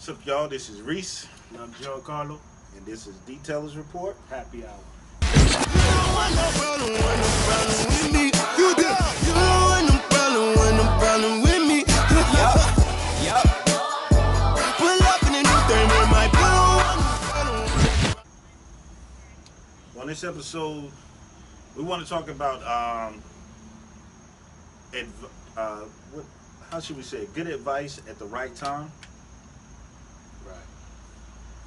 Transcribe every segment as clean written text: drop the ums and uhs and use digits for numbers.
What's up, y'all? This is Reese, And I'm Giancarlo. and this is Detailers Report. Happy hour. On this episode, we want to talk about what? How should we say it? Good advice at the right time. Right.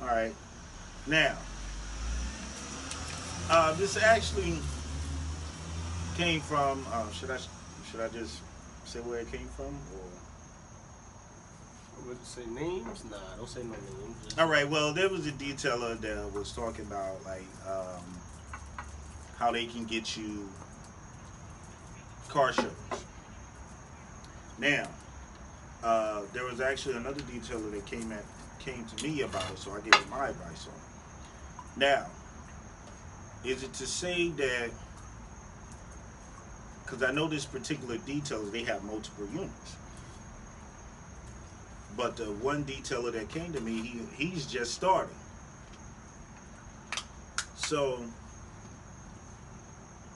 All right. Now, this actually came from. Should I just say where it came from? Or Would you say names? Nah, don't say no names. Just... all right. Well, there was a detailer that was talking about how they can get you car shows. Now, there was actually another detailer that came to me about it, so I gave him my advice on it. Now, is it to say that, because I know this particular detailer, they have multiple units, but the one detailer that came to me, he's just starting. So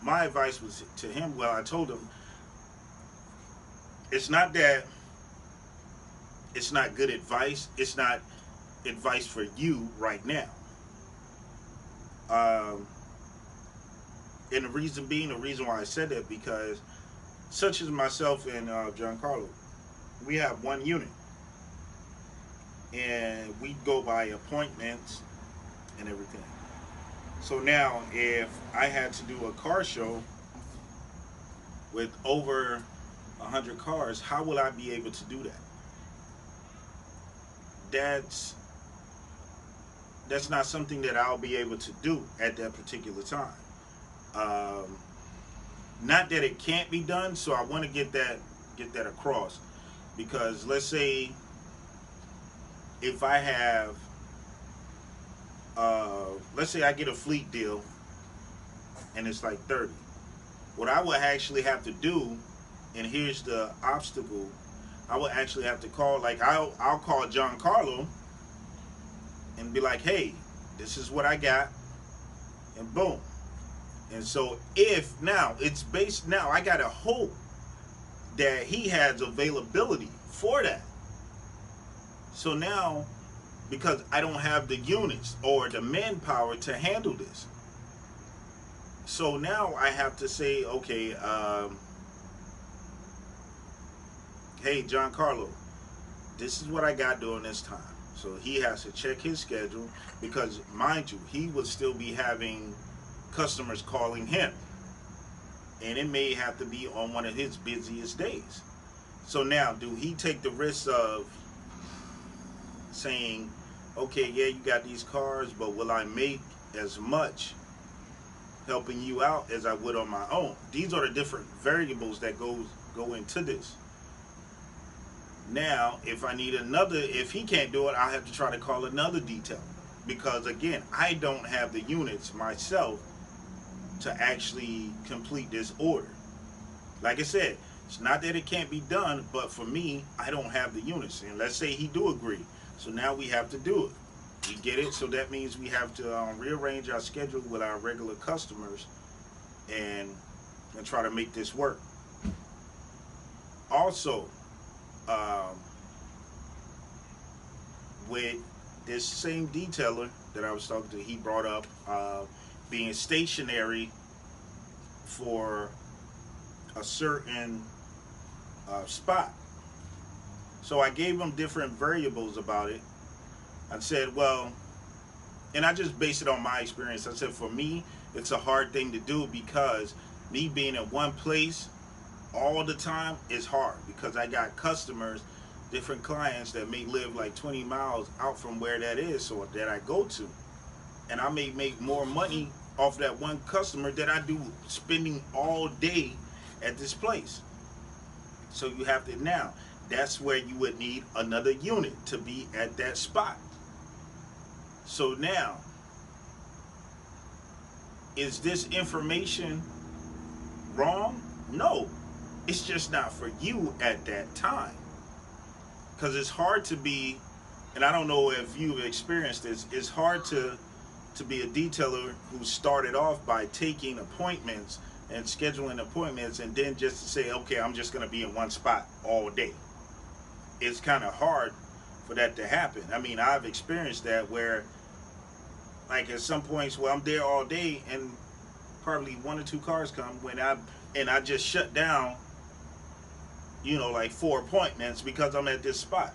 my advice was to him, well, I told him, it's not that it's not good advice. It's not advice for you right now. And the reason why I said that, because such as myself and Giancarlo, we have one unit. And we go by appointments and everything. So now, if I had to do a car show with over 100 cars, how will I be able to do that? That's not something that I'll be able to do at that particular time. Not that it can't be done, so I want to get that across, because let's say if I have, let's say I get a fleet deal and it's like 30. What I would actually have to do, and here's the obstacle, I would actually have to call, like I'll call Giancarlo and be like, hey, this is what I got, and boom. And so if now it's based, now I gotta hope that he has availability for that. So now, because I don't have the units or the manpower to handle this, so now I have to say, okay, hey, Giancarlo, this is what I got during this time. So he has to check his schedule, because mind you, he would still be having customers calling him, and it may have to be on one of his busiest days. So now, do he take the risk of saying, okay, yeah, you got these cars, but will I make as much helping you out as I would on my own? These are the different variables that go into this. Now, if he can't do it, I'll have to try to call another detailer, because again, I don't have the units myself to actually complete this order. Like I said, it's not that it can't be done, but for me, I don't have the units. And let's say he do agree, so now we have to do it. We get it, so that means we have to rearrange our schedule with our regular customers and try to make this work. Also, with this same detailer that I was talking to, he brought up being stationary for a certain spot. So I gave him different variables about it. I said, well, and I just based it on my experience. I said, for me, it's a hard thing to do, because me being in one place all the time is hard, because I got customers, different clients that may live like 20 miles out from where that is, so that I go to, and I may make more money off that one customer that I do spending all day at this place. So you have to, now that's where you would need another unit to be at that spot. So now, is this information wrong? No, it's just not for you at that time, because it's hard to be and I don't know if you've experienced this, it's hard to be a detailer who started off by taking appointments and scheduling appointments and then just to say, okay, I'm just going to be in one spot all day. It's kind of hard for that to happen. I mean, I've experienced that where, like, at some points where I'm there all day and probably one or two cars come and I just shut down, like 4 appointments because I'm at this spot.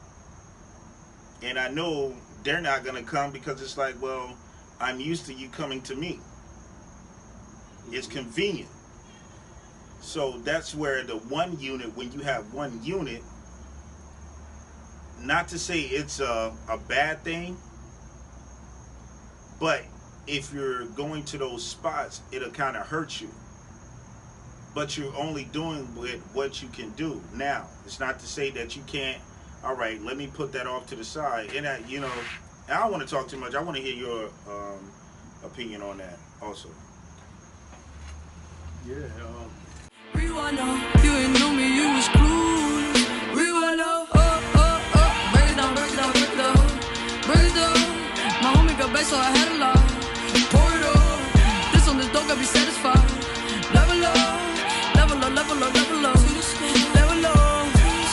And I know they're not going to come because it's like, well, I'm used to you coming to me. It's convenient. So that's where the one unit, when you have one unit, not to say it's a bad thing, but if you're going to those spots, it'll kind of hurt you. But you're only doing with what you can do. Now, it's not to say that you can't, all right, let me put that off to the side. And, I don't want to talk too much. I want to hear your opinion on that also. Yeah. Rewind, you ain't know me, you was clueless. Rewind, break it down, break it down, break it down, break it down. My homie got back, so I had a lot. Pour it up, this on this dog, I be satisfied. Level up, level up, level up, level up, level up,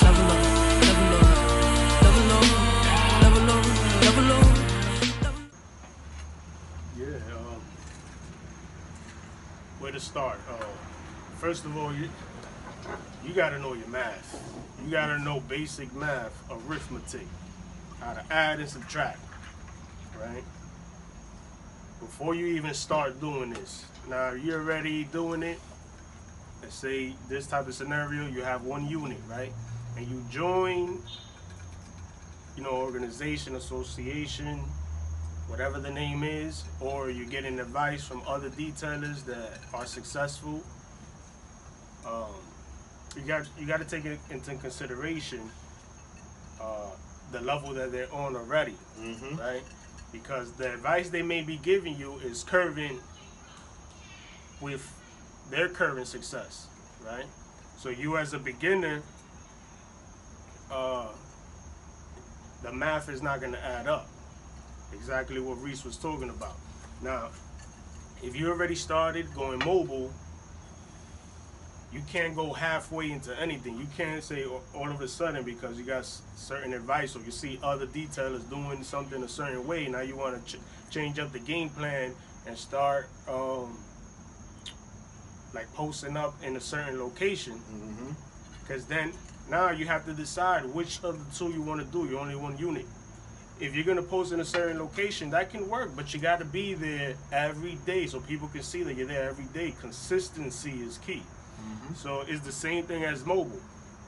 level up, level up, level up, level up, level up. Yeah. Where to start? First of all, you got to know your math. You got to know basic math, arithmetic, how to add and subtract, right? Before you even start doing this. Now, you're already doing it. Let's say this type of scenario, you have one unit, right? And you join, organization, association, whatever the name is, or you're getting advice from other detailers that are successful. You got to take it into consideration the level that they're on already, right? Because the advice they may be giving you is curving with their current success, right? So you as a beginner, the math is not going to add up. Exactly what Reese was talking about. Now, if you already started going mobile, you can't go halfway into anything. You can't say all of a sudden because you got certain advice or you see other detailers doing something a certain way, now you want to change up the game plan and start like posting up in a certain location. Because then now you have to decide which of the two you want to do. You're only one unit. If you're going to post in a certain location, that can work, but you got to be there every day so people can see that you're there every day. Consistency is key. So it's the same thing as mobile.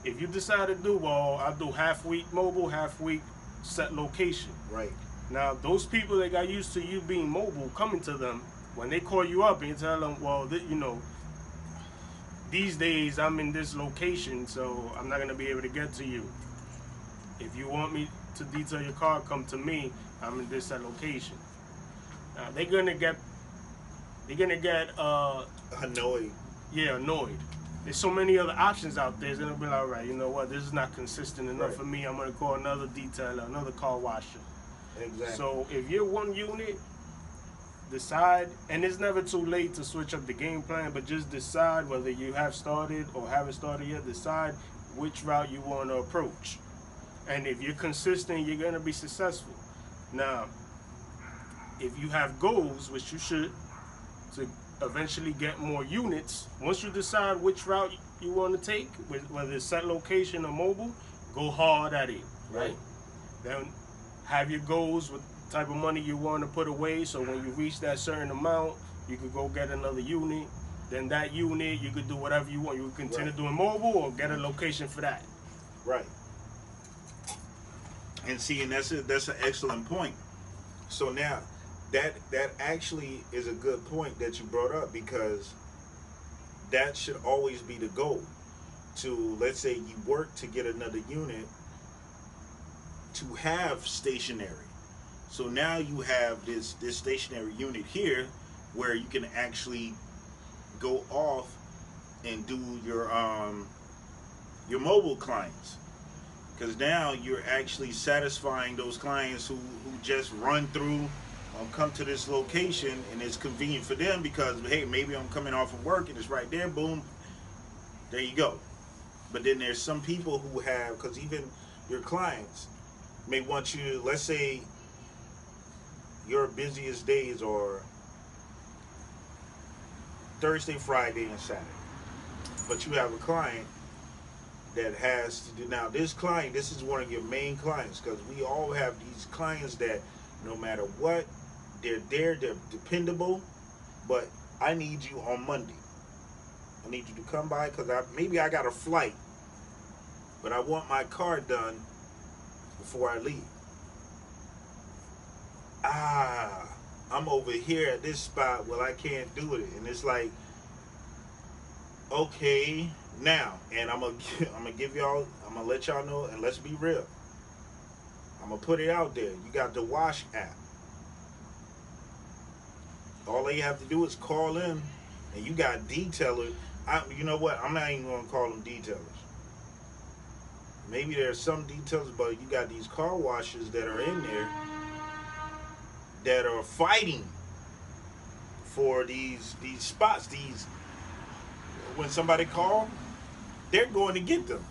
If you decide to do, well, I'll do half week mobile, half week set location. Right. Now, those people that got used to you being mobile, coming to them, when they call you up and you tell them, well, these days I'm in this location, so I'm not going to be able to get to you. If you want me to detail your car, come to me. I'm in this location. Now they're gonna get Annoyed. Yeah, annoyed. There's so many other options out there. They're gonna be like, all right, you know what? This is not consistent enough for me. I'm gonna call another detailer, another car washer. Exactly. So if you're one unit, decide, and it's never too late to switch up the game plan, but just decide whether you have started or haven't started yet. Decide which route you want to approach. And if you're consistent, you're going to be successful. Now, if you have goals, which you should, to eventually get more units, once you decide which route you want to take, whether it's set location or mobile, go hard at it, right? Then have your goals with the type of money you want to put away, so when you reach that certain amount, you could go get another unit. Then that unit, you could do whatever you want. You could continue doing mobile or get a location for that. Right. And see, and that's an excellent point. So now, that actually is a good point that you brought up, because that should always be the goal. To, let's say you work to get another unit, to have stationary. So now you have this stationary unit here where you can actually go off and do your mobile clients. because now you're actually satisfying those clients who just run through, come to this location, and it's convenient for them because, hey, maybe I'm coming off of work and it's right there, boom, there you go. But then there's some people who have, because even your clients may want you, let's say your busiest days are Thursday, Friday, and Saturday, but you have a client that has to do. Now this client, this is one of your main clients, because we all have these clients that no matter what, they're there, they're dependable, but I need you on Monday. I need you to come by because maybe I got a flight, but I want my car done before I leave. I'm over here at this spot. Well, I can't do it. And it's like, okay, now, and I'm gonna give y'all, I'm gonna let y'all know, and let's be real. I'm gonna put it out there. You got the Wash app. All they have to do is call in, and you got detailers. You know what? I'm not even gonna call them detailers. Maybe there's some details, but you got these car washes that are in there that are fighting for these spots. These, when somebody call, they're going to get them.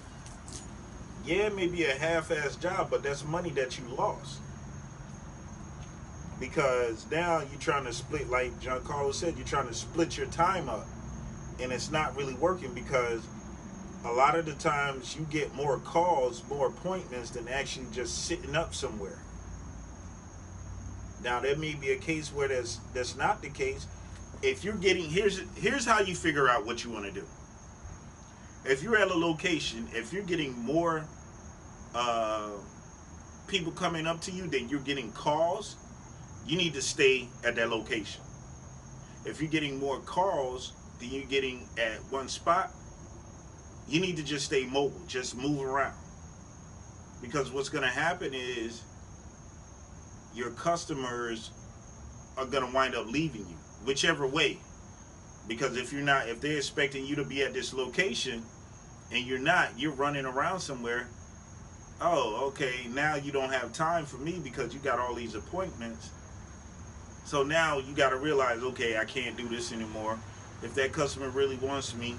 Yeah, maybe a half-ass job, but that's money that you lost. Because now you're trying to split, like Giancarlo said, you're trying to split your time up. And it's not really working because a lot of the times you get more calls, more appointments than actually just sitting up somewhere. Now there may be a case where that's not the case. If you're getting, here's how you figure out what you want to do. If you're at a location, if you're getting more people coming up to you than you're getting calls, you need to stay at that location. If you're getting more calls than you're getting at one spot, you need to just stay mobile, just move around. Because what's going to happen is your customers are going to wind up leaving you, whichever way. Because if they're expecting you to be at this location and you're not, you're running around somewhere. Oh, okay, now you don't have time for me because you got all these appointments. So now you got to realize, okay, I can't do this anymore. If that customer really wants me,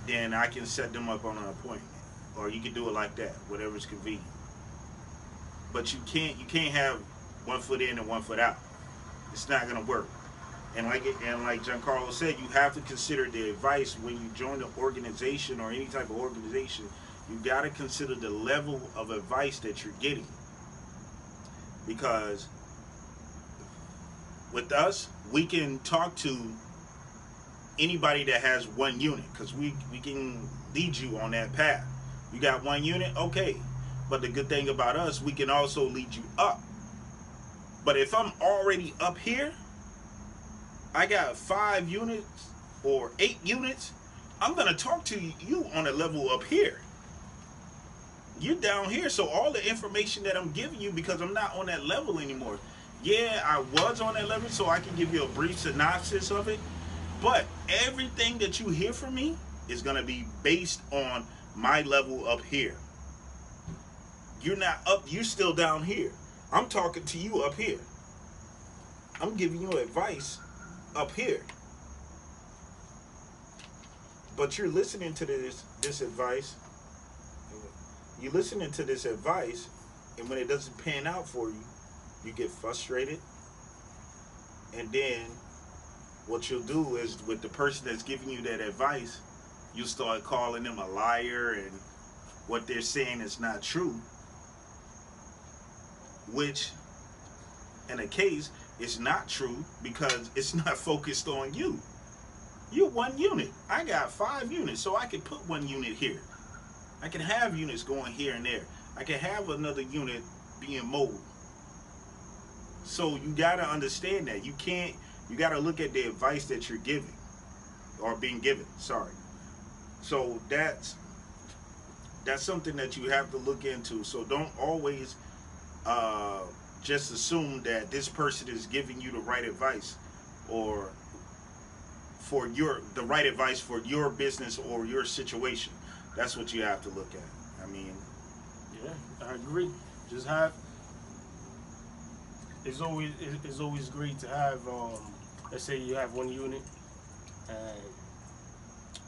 then I can set them up on an appointment. Or you can do it like that, whatever's convenient. But you can't have one foot in and one foot out. It's not going to work. And like Giancarlo said, you have to consider the advice when you join an organization or any type of organization. You got to consider the level of advice that you're getting. Because with us, we can talk to anybody that has one unit, because we can lead you on that path. You got one unit, okay. But the good thing about us, we can also lead you up. But if I'm already up here, I got 5 units or 8 units, I'm going to talk to you on a level up here. You're down here, so all the information that I'm giving you, because I'm not on that level anymore. Yeah, I was on that level, so I can give you a brief synopsis of it. But everything that you hear from me is going to be based on my level up here. You're not up, you're still down here. I'm talking to you up here. I'm giving you advice up here. But you're listening to this advice. You're listening to this advice, and when it doesn't pan out for you, you get frustrated. And then what you'll do is, with the person that's giving you that advice, you'll start calling them a liar and what they're saying is not true. Which, in a case, is not true because it's not focused on you. You're one unit. I got 5 units, so I can put 1 unit here. I can have units going here and there. I can have another unit being mobile. So you got to understand that. You got to look at the advice that you're giving, or being given, sorry. So that's something that you have to look into. So don't always just assume that this person is giving you the right advice, or the right advice for your business or your situation. That's what you have to look at. I mean, Yeah, I agree. Just have. It's always great to have. Let's say you have one unit, and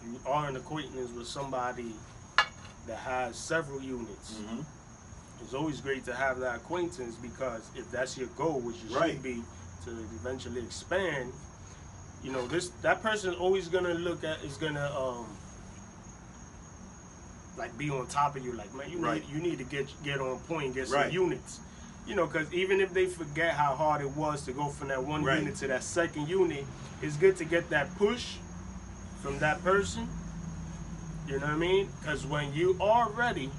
you are an acquaintance with somebody that has several units. Mm-hmm. It's always great to have that acquaintance because if that's your goal, which it Right. should be, to eventually expand, you know, that person always gonna look at is gonna like be on top of you. Like, man, you need to get on point, get some units. You know, because even if they forget how hard it was to go from that one unit to that second unit, it's good to get that push from that person. You know what I mean? Because when you are ready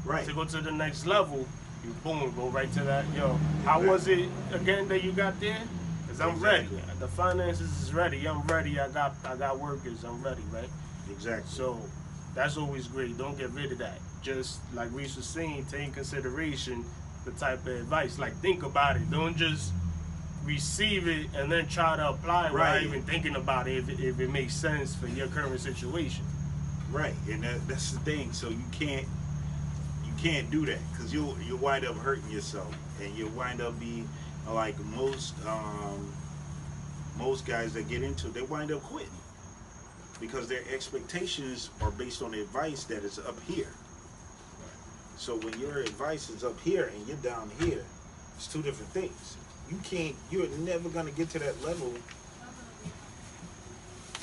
to go to the next level, you boom, go right to that. Yo, how was it again that you got there? Because I'm ready. The finances is ready. I'm ready. I got workers. I'm ready, right? Exactly. So that's always great. Don't get rid of that. Just like Reese was saying, take in consideration the type of advice. Like, think about it. Don't just receive it and then try to apply it without even thinking about it if it makes sense for your current situation. Right, and that's the thing. So you can't do that because you'll wind up hurting yourself, and you'll wind up being like most guys that get into it, they wind up quitting because their expectations are based on the advice that is up here. So when your advice is up here and you're down here, it's two different things. You're never gonna get to that level.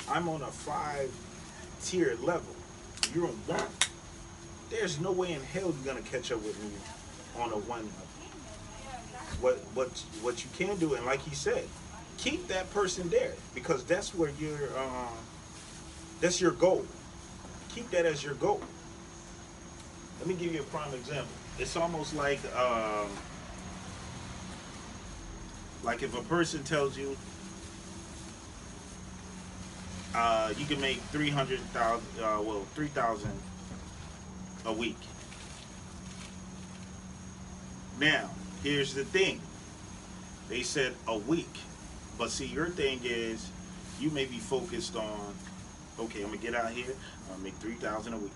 I'm on a 5-tier level. You're on 1. There's no way in hell you're gonna catch up with me on a 1 level. What you can do, and like he said, keep that person there because that's where that's your goal. Keep that as your goal. Let me give you a prime example. It's almost like if a person tells you you can make 3,000 a week. Now, here's the thing. They said a week, but see, your thing is you may be focused on, okay, I'm gonna get out here, I'm gonna make 3,000 a week.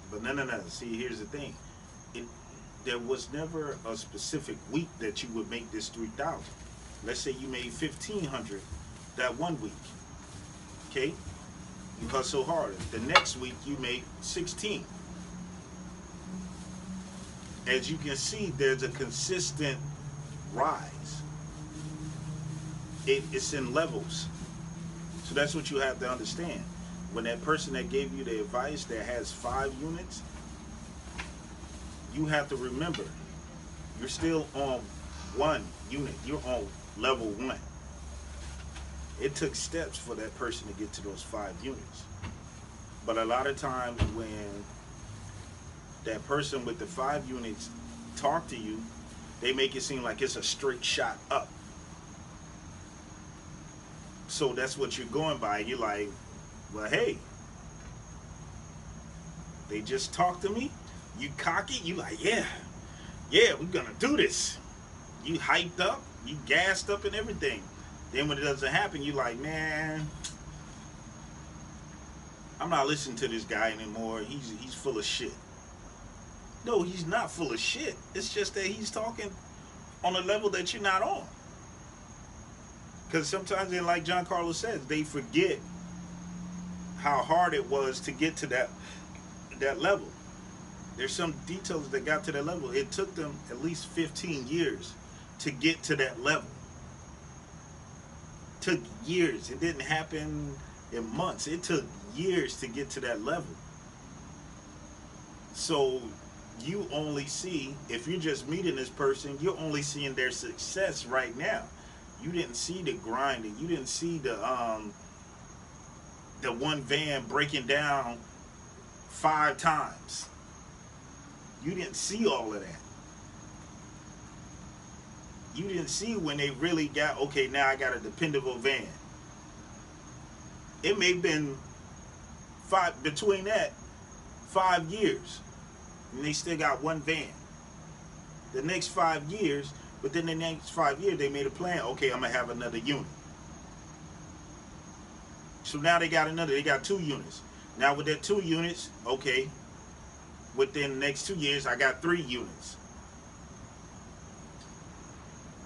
But no. See, here's the thing. There was never a specific week that you would make this 3,000. Let's say you made 1,500 that one week. Okay? You hustle harder. The next week you make 16. As you can see, there's a consistent rise. It's in levels. So that's what you have to understand. When that person that gave you the advice that has 5 units, you have to remember, you're still on 1 unit. You're on level 1. It took steps for that person to get to those 5 units. But a lot of times when that person with the 5 units talk to you, they make it seem like it's a straight shot up. So that's what you're going by. You're like, well, hey, they just talked to me. You cocky. You like, yeah, we're gonna do this. You hyped up. You gassed up and everything. Then when it doesn't happen, you like, man, I'm not listening to this guy anymore. He's full of shit. No, he's not full of shit. It's just that he's talking on a level that you're not on. Because sometimes, like Giancarlo says, they forget how hard it was to get to that level. There's some details that got to that level. It took them at least 15 years to get to that level. It took years. It didn't happen in months. It took years to get to that level. So you only see, if you're just meeting this person, you're only seeing their success right now. You didn't see the grinding. You didn't see the one van breaking down 5 times. You didn't see all of that. You didn't see when they really got, okay, now I got a dependable van. It may have been 5 years, and they still got 1 van. The next 5 years, within the next 5 years, they made a plan. Okay, I'm gonna have another unit. So now they got 2 units. Now with that 2 units, okay, within the next 2 years, I got 3 units.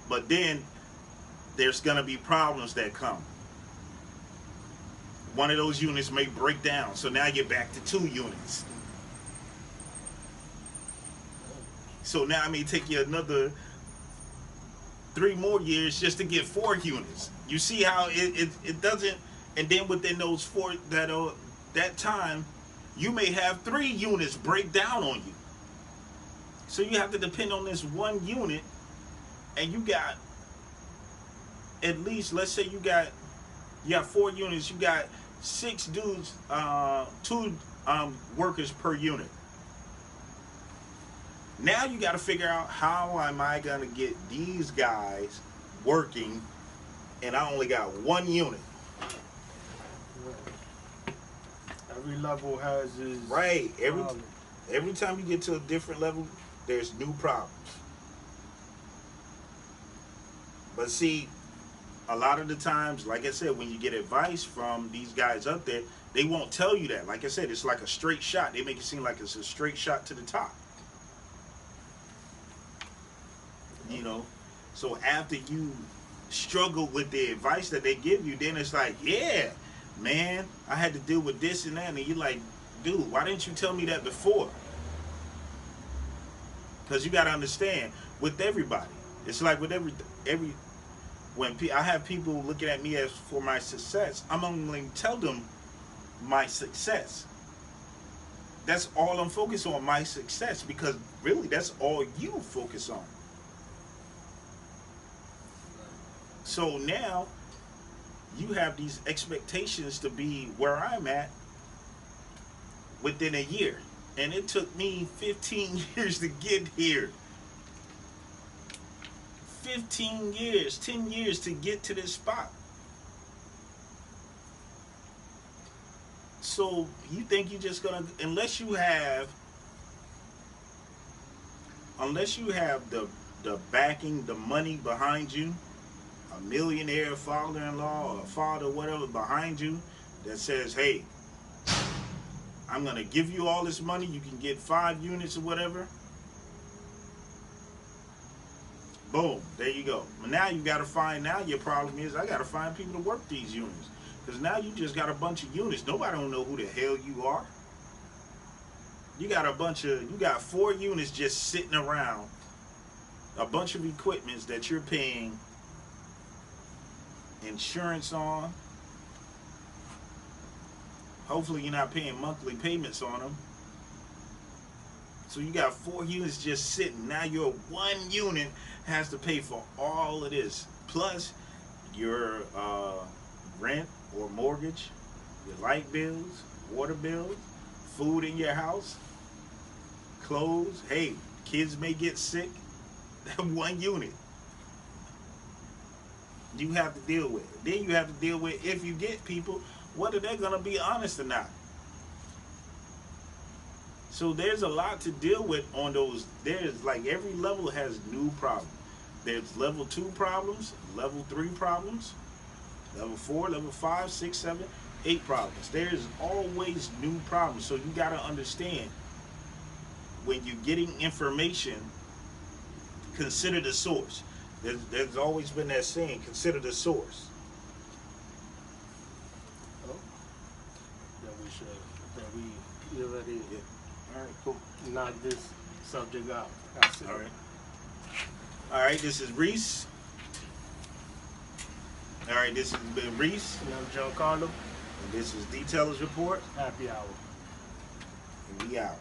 But then there's going to be problems that come. One of those units may break down, so now you're back to 2 units. So now it may take you another 3 more years just to get 4 units. You see how it doesn't, and then within those 4 that time, you may have 3 units break down on you. So you have to depend on this 1 unit, and you got at least, let's say you got 4 units, you got 6 dudes, 2 workers per unit. Now you got to figure out, how am I going to get these guys working and I only got 1 unit? Every level has its right. problem. Every time you get to a different level, there's new problems. But see, a lot of the times, like I said, when you get advice from these guys up there, they won't tell you that. Like I said, it's like a straight shot. They make it seem like it's a straight shot to the top. You know, so after you struggle with the advice that they give you, then it's like, yeah, man, I had to deal with this and that. And you're like, dude, why didn't you tell me that before? Because you got to understand, with everybody, it's like with when I have people looking at me as for my success, I'm only tell them my success. That's all I'm focused on, my success, because really that's all you focus on. So now you have these expectations to be where I'm at within a year. And it took me 15 years to get here. 15 years, 10 years to get to this spot. So you think you're just gonna, unless you have the backing, the money behind you, a millionaire father-in-law or father, whatever, behind you that says, hey, I'm gonna give you all this money, you can get 5 units or whatever. Boom, there you go. But now you gotta find, now your problem is, I gotta find people to work these units. Because now you just got a bunch of units. Nobody don't know who the hell you are. You got 4 units just sitting around, a bunch of equipments that you're paying insurance on. Hopefully you're not paying monthly payments on them. So you got 4 units just sitting. Now your 1 unit has to pay for all of this. Plus your rent or mortgage, your light bills, water bills, food in your house, clothes. Hey, kids may get sick. That 1 unit you have to deal with. Then you have to deal with, if you get people, whether they're going to be honest or not. So there's a lot to deal with on those. There's like every level has new problems. There's level 2 problems, level 3 problems, level 4, level 5, 6, 7, 8 problems. There's always new problems. So you got to understand, when you're getting information, consider the source. There's always been that saying, consider the source. Oh, that we already All right, cool. knock this subject out. All right. All right, this is Reese. All right, this has been Reese. And I'm Giancarlo. And this is Detailers Report. Happy hour. And we out.